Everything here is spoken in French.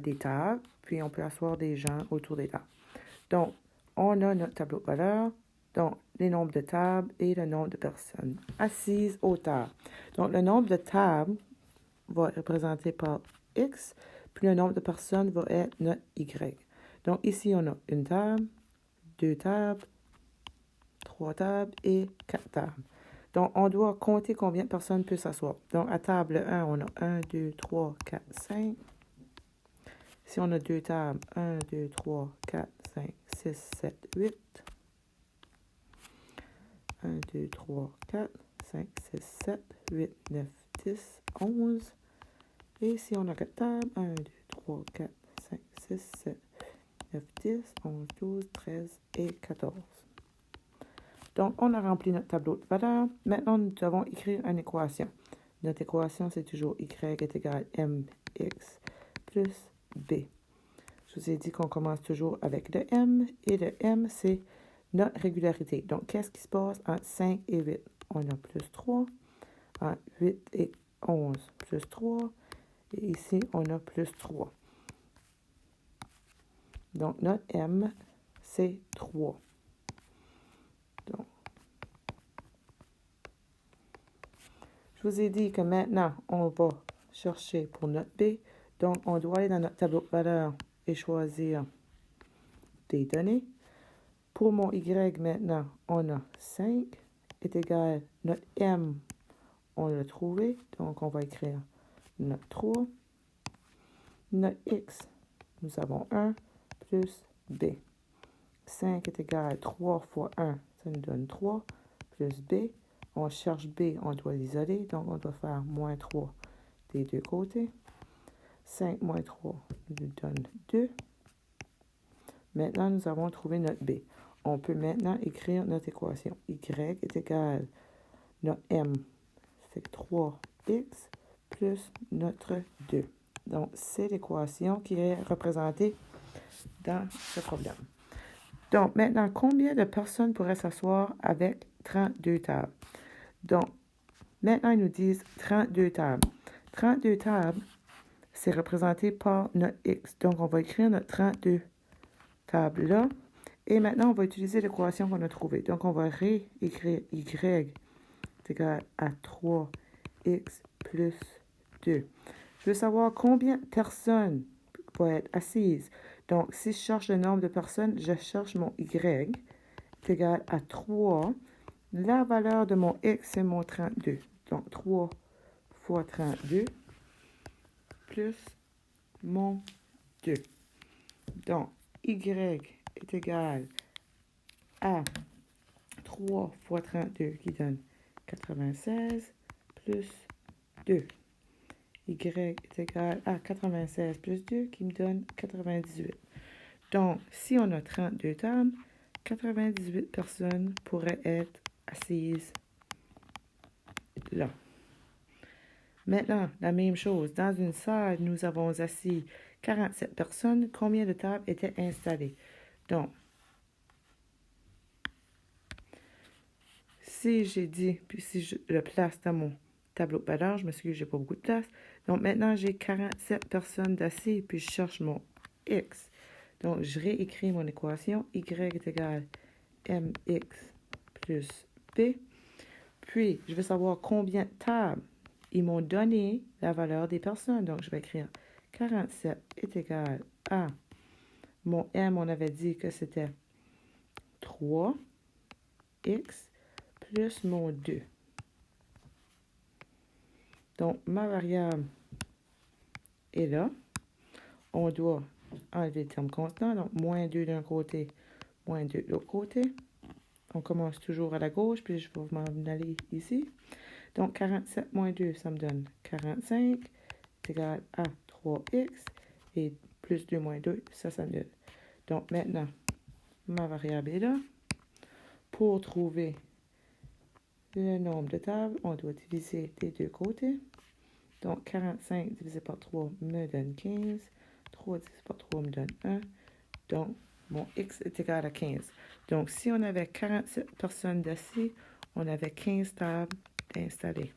des tables, puis on peut asseoir des gens autour des tables. Donc, on a notre tableau de valeur, donc les nombres de tables et le nombre de personnes assises aux tables. Donc, le nombre de tables va être représenté par X, puis le nombre de personnes va être notre Y. Donc, ici, on a une table, 2 tables, 3 tables et 4 tables. Donc, on doit compter combien de personnes peuvent s'asseoir. Donc, à table 1, on a 1, 2, 3, 4, 5. Si on a 2 tables, 1, 2, 3, 4, 5, 6, 7, 8. 1, 2, 3, 4, 5, 6, 7, 8, 9, 10, 11. Et si on a 4 tables, 1, 2, 3, 4, 5, 6, 7, 9, 10, 11, 12, 13 et 14. Donc, on a rempli notre tableau de valeurs. Maintenant, nous devons écrire une équation. Notre équation, c'est toujours y est égal à mx plus b. Je vous ai dit qu'on commence toujours avec le m. Et le m, c'est notre régularité. Donc, qu'est-ce qui se passe entre 5 et 8? On a plus 3. Entre 8 et 11, plus 3. Et ici, on a plus 3. Donc, notre m, c'est 3. Donc, je vous ai dit que maintenant, on va chercher pour notre B. Donc, on doit aller dans notre tableau de valeurs et choisir des données. Pour mon Y, maintenant, on a 5 est égal, notre M, on l'a trouvé. Donc, on va écrire notre 3. Notre X, nous avons 1 plus B. 5 est égal à 3 fois 1, ça nous donne 3 plus B. On cherche B, on doit l'isoler, donc on doit faire moins 3 des deux côtés. 5 moins 3 nous donne 2. Maintenant, nous avons trouvé notre B. On peut maintenant écrire notre équation. Y est égal, notre M, c'est 3x plus notre 2. Donc, c'est l'équation qui est représentée dans ce problème. Donc, maintenant, combien de personnes pourraient s'asseoir avec 32 tables? Donc, maintenant, ils nous disent 32 tables. 32 tables, c'est représenté par notre X. Donc, on va écrire notre 32 tables là. Et maintenant, on va utiliser l'équation qu'on a trouvée. Donc, on va réécrire Y est égal à 3x plus 2. Je veux savoir combien de personnes vont être assises. Donc, si je cherche le nombre de personnes, je cherche mon Y est égal à 3. La valeur de mon X, c'est mon 32. Donc, 3 fois 32 plus mon 2. Donc, Y est égal à 3 fois 32 qui donne 96 plus 2. Y est égal à 96 plus 2 qui me donne 98. Donc, si on a 32 tables, 98 personnes pourraient être assises là. Maintenant, la même chose. Dans une salle, nous avons assis 47 personnes. Combien de tables étaient installées? Donc, si j'ai dit, puis si je le place dans mon tableau de valeur, je me suis dit que j'ai pas beaucoup de place. Donc, maintenant, j'ai 47 personnes d'assises, puis je cherche mon X. Donc, je réécris mon équation. Y est égal à mx plus b. Puis, je veux savoir combien de tables ils m'ont donné la valeur des personnes. Donc, je vais écrire 47 est égal à mon m, on avait dit que c'était 3x plus mon 2. Donc, ma variable est là. On doit enlever le terme constant. Donc, moins 2 d'un côté, moins 2 de l'autre côté. On commence toujours à la gauche, puis je vais m'en aller ici. Donc, 47 moins 2, ça me donne 45. C'est égal à 3x. Et plus 2 moins 2, ça s'annule. Donc, maintenant, ma variable est là. Pour trouver le nombre de tables, on doit diviser des deux côtés. Donc, 45 divisé par 3 me donne 15. 3 divisé par 3 me donne 1. Donc, mon x est égal à 15. Donc, si on avait 47 personnes d'assises, on avait 15 tables installées.